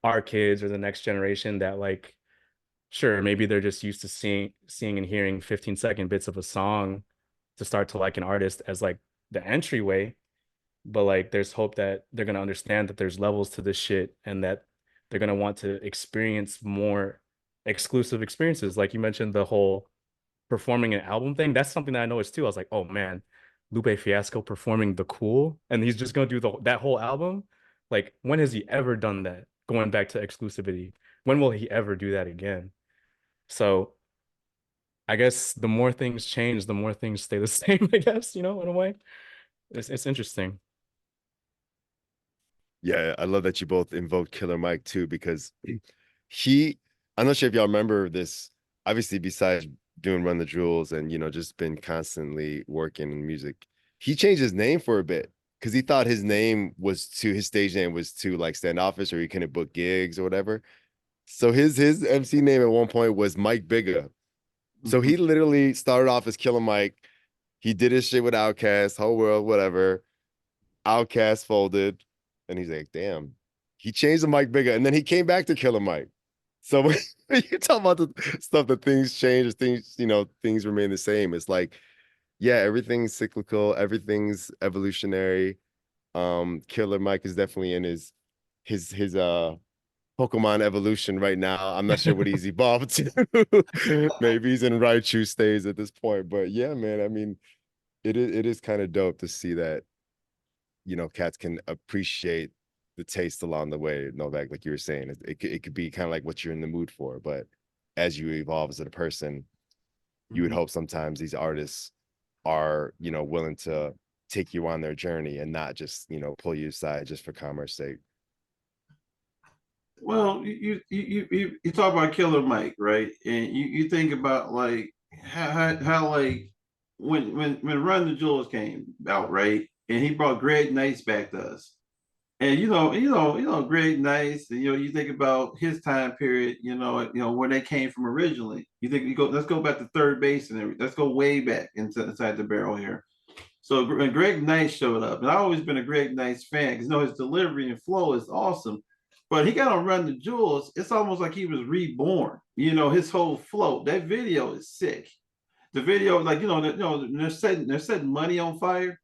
our kids or the next generation that like sure, maybe they're just used to seeing and hearing 15-second bits of a song to start to like an artist as like the entryway. But like there's hope that they're gonna understand that there's levels to this shit and that they're gonna want to experience more exclusive experiences. Like you mentioned the whole performing an album thing. That's something that I noticed too. I was like, oh man, Lupe Fiasco performing The Cool, and he's just gonna do that whole album. Like, when has he ever done that? Going back to exclusivity, when will he ever do that again? So I guess the more things change, the more things stay the same, I guess, in a way. It's interesting. Yeah, I love that you both invoked Killer Mike too, because he, I'm not sure if y'all remember this, obviously, besides doing Run the Jewels and, just been constantly working in music, he changed his name for a bit because he thought his stage name was too like standoffish or he couldn't book gigs or whatever. So his MC name at one point was Mike Bigga. So he literally started off as Killer Mike. He did his shit with Outkast, Whole World, whatever. Outkast folded. And he's like, damn. He changed the Mike Bigger. And then he came back to Killer Mike. So when you talk about the stuff that things change, things remain the same. It's like, yeah, everything's cyclical, everything's evolutionary. Killer Mike is definitely in his Pokemon evolution right now. I'm not sure what he's evolved to. Maybe he's in Raichu stage at this point. But yeah, man, I mean, it is kind of dope to see that, cats can appreciate the taste along the way. Novak, like you were saying, it could be kind of like what you're in the mood for. But as you evolve as a person, you would hope sometimes these artists are, willing to take you on their journey and not just, pull you aside just for commerce sake. Well, you talk about Killer Mike, right? And you think about like how like when Run the Jewels came out, right? And he brought Greg Nice back to us. And Greg Nice, and you think about his time period, where they came from originally. Let's go back to third base and everything. Let's go way back inside the barrel here. So when Greg Nice showed up, and I've always been a Greg Nice fan because his delivery and flow is awesome. But he got on Run the Jewels. It's almost like he was reborn. His whole flow. That video is sick. The video, like they're setting money on fire.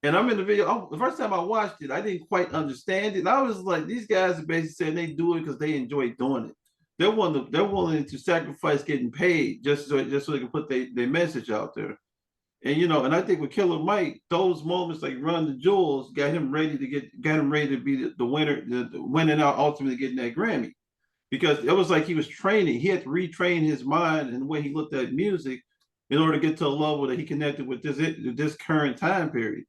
And I'm in the video. The first time I watched it, I didn't quite understand it. And I was like, these guys are basically saying they do it because they enjoy doing it. They're willing to sacrifice getting paid just so they can put their message out there. And I think with Killer Mike, those moments like Run the Jewels got him ready to be the winner, the winning out, ultimately getting that Grammy. Because it was like he was training. He had to retrain his mind and the way he looked at music in order to get to a level that he connected with this current time period.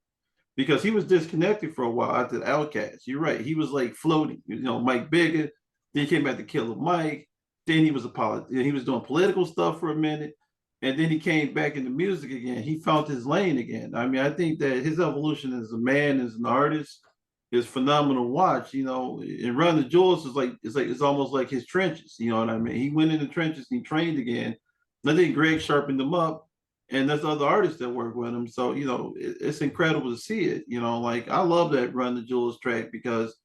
Because he was disconnected for a while after the Outcast. You're right. He was like floating. Mike Bigger. Then he came back to Killer Mike. Then he was he was doing political stuff for a minute. And then he came back into music again. He found his lane again. I mean, I think that his evolution as a man, as an artist, is phenomenal to watch. And Run the Jewels it's almost like his trenches. You know what I mean? He went in the trenches and he trained again. I think Greg sharpened him up, and there's other artists that work with him. So it's incredible to see it. Like I love that Run the Jewels track because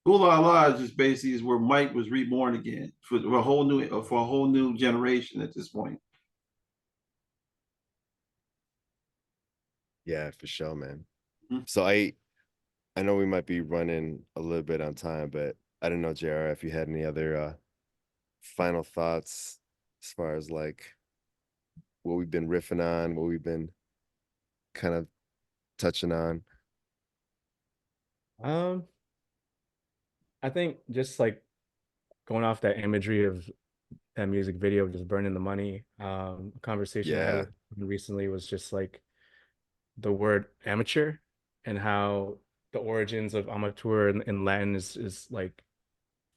Ooh La La is just basically is where Mike was reborn again for a whole new generation at this point. Yeah, for sure, man. Mhm. So I know we might be running a little bit on time, but I don't know, JR, if you had any other final thoughts as far as like what we've been riffing on, what we've been kind of touching on. Um, I think just like going off that imagery of that music video, just burning the money. A conversation I had Yeah, with him recently was just like the word amateur and how the origins of amateur in Latin is like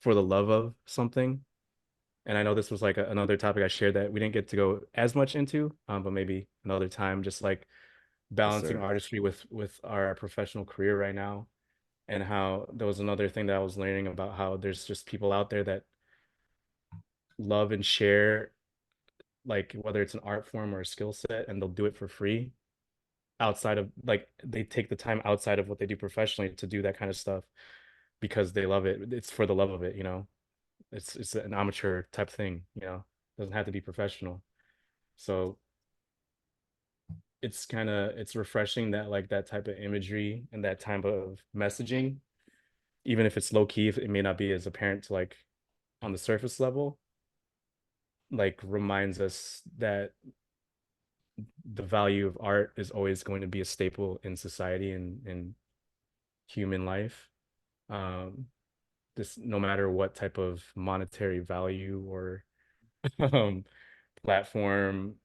for the love of something. And I know this was like another topic I shared that we didn't get to go as much into, but maybe another time, just like yes, balancing sir. artistry with our professional career right now. And how there was another thing that I was learning about how there's just people out there that love and share, like whether it's an art form or a skill set, and they'll do it for free. outside of like they take the time outside of what they do professionally to do that kind of stuff because they love it. It's for the love of it, you know. It's an amateur type thing, you know. It doesn't have to be professional. So it's refreshing that like that type of imagery and that type of messaging, even if it's low key, if it may not be as apparent to like on the surface level, like reminds us that the value of art is always going to be a staple in society and in human life. Um, this no matter what type of monetary value or um, platform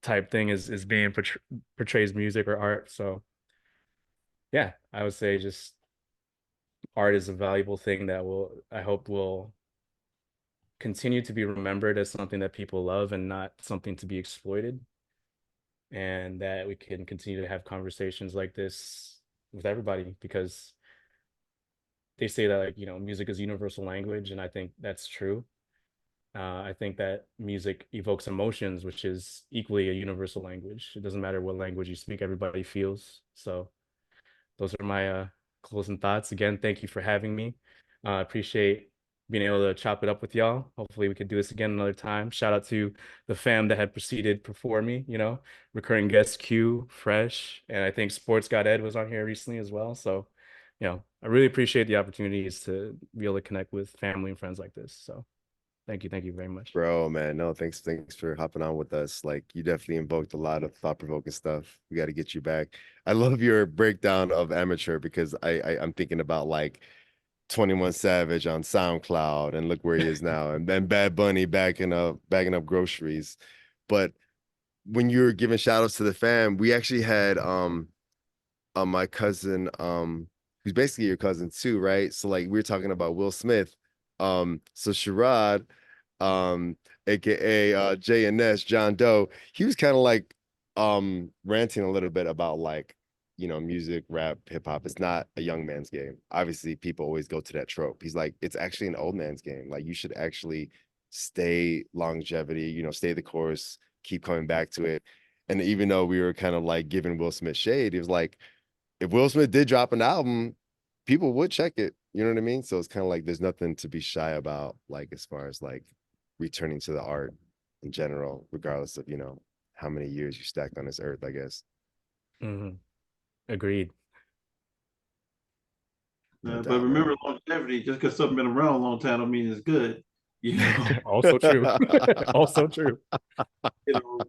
type thing is being portrays music or art. So yeah, I would say just art is a valuable thing that I hope will continue to be remembered as something that people love and not something to be exploited, and that we can continue to have conversations like this with everybody, because they say that, like, you know, music is universal language, and I think that's true. I think that music evokes emotions, which is equally a universal language. It doesn't matter what language you speak, everybody feels. So those are my closing thoughts. Again, thank you for having me. Appreciate being able to chop it up with y'all. Hopefully we could do this again another time. Shout out to the fam that had proceeded before me, you know, recurring guest Q, Fresh, and I think Sports Got Ed was on here recently as well. So, you know, I really appreciate the opportunities to be able to connect with family and friends like this. So thank you very much. Bro, man, no, thanks for hopping on with us. Like, you definitely invoked a lot of thought-provoking stuff. We got to get you back. I love your breakdown of amateur, because I'm thinking about like 21 Savage on SoundCloud, and look where he is now, and then Bad Bunny bagging up groceries. But when you're giving shout outs to the fam, we actually had my cousin, who's basically your cousin too, right? So like we were talking about Will Smith. So Sherrod, um, aka Jay and Ness, John Doe, he was kind of like ranting a little bit about like, you know, music, rap, hip hop. It's not a young man's game. Obviously, people always go to that trope. He's like, it's actually an old man's game. Like, you should actually stay longevity, you know, stay the course, keep coming back to it. And even though we were kind of like giving Will Smith shade, he was like, if Will Smith did drop an album, people would check it. You know what I mean? So it's kind of like there's nothing to be shy about, like as far as like returning to the art in general, regardless of, you know, how many years you stacked on this earth, I guess. Mm-hmm. Agreed. No But doubt, remember, man. longevity, just because something been around a long time don't mean it's good. You know, Also true. Also true.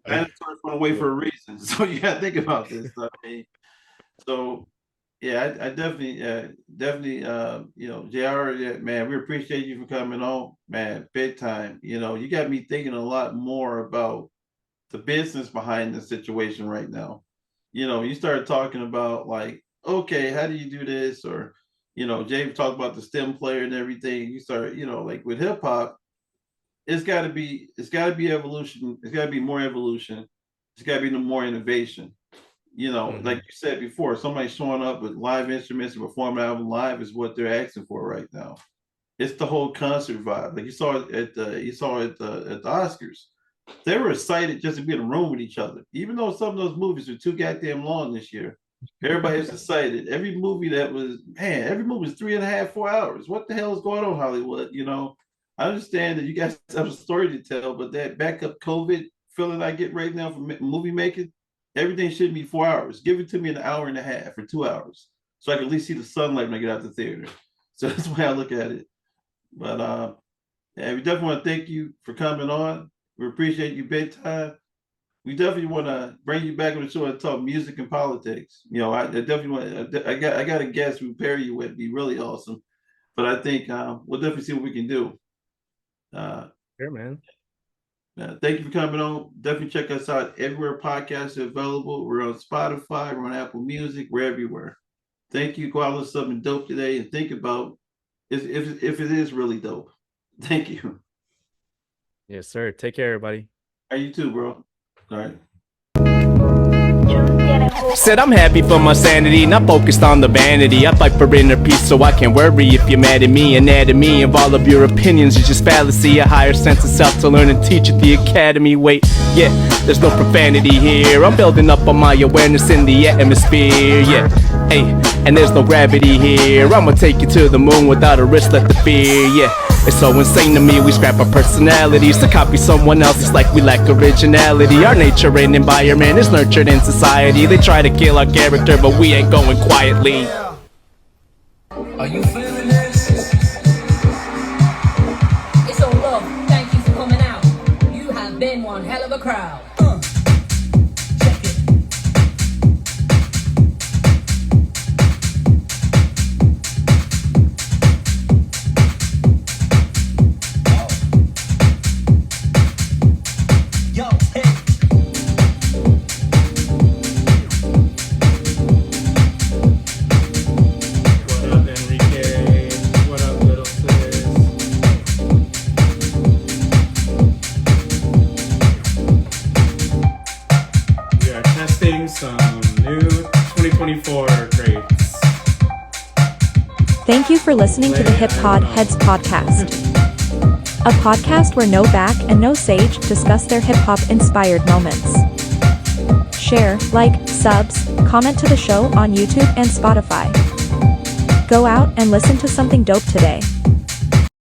dinosaurs went away for a reason. So you got to think about this. I mean, so yeah, I definitely, you know, JR, yeah, man, we appreciate you for coming on, man, big time. You know, you got me thinking a lot more about the business behind the situation right now. You know, you started talking about like, okay, how do you do this? Or, you know, Jay talked about the stem player and everything. You start, you know, like with hip hop, it's gotta be evolution. It's gotta be more evolution. It's gotta be more innovation. You know, Mm-hmm. like you said before, somebody showing up with live instruments and performing an album live is what they're asking for right now. It's the whole concert vibe. Like you saw it at the Oscars. They were excited just to be in a room with each other. Even though some of those movies were too goddamn long this year, everybody was excited. Every movie that was, man, every movie was 3.5, 4 hours. What the hell is going on, Hollywood? You know, I understand that you guys have a story to tell, but that backup COVID feeling I get right now from movie making, everything should be 4 hours. Give it to me in an hour and a half or 2 hours, so I can at least see the sunlight when I get out the theater. So that's the way I look at it. But yeah, we definitely want to thank you for coming on. We appreciate you big time. We definitely want to bring you back on the show and talk music and politics. You know, I definitely want. I got a guest who pair you with. Be really awesome. But I think we'll definitely see what we can do. Sure, man. Thank you for coming on. Definitely check us out everywhere podcasts are available. We're on Spotify. We're on Apple Music. We're everywhere. Thank you. Go out with something dope today and think about if it is really dope. Thank you. Yes, sir. Take care, everybody. Hey, you too, bro. All right. Said I'm happy for my sanity, not focused on the vanity. I fight for inner peace so I can't worry if you're mad at me. Anatomy of all of your opinions is just fallacy. A higher sense of self to learn and teach at the academy. Wait, yeah, there's no profanity here. I'm building up on my awareness in the atmosphere, yeah. Hey, and there's no gravity here. I'ma take you to the moon without a wristlet to fear, yeah. It's so insane to me, we scrap our personalities to copy someone else. It's like we lack originality. Our nature and environment is nurtured in society. They try to kill our character, but we ain't going quietly. Are you feeling this? It's all love. Thank you for coming out. You have been one hell of a crowd. Check it. Yo, hey. What up, Enrique? What up, little sis? We are testing some new 2024 crates. Thank you for listening to the HipPodHedz podcast. A podcast where no Vac and no Sage discuss their hip-hop inspired moments. Share, like, subs, comment to the show on YouTube and Spotify. Go out and listen to something dope today.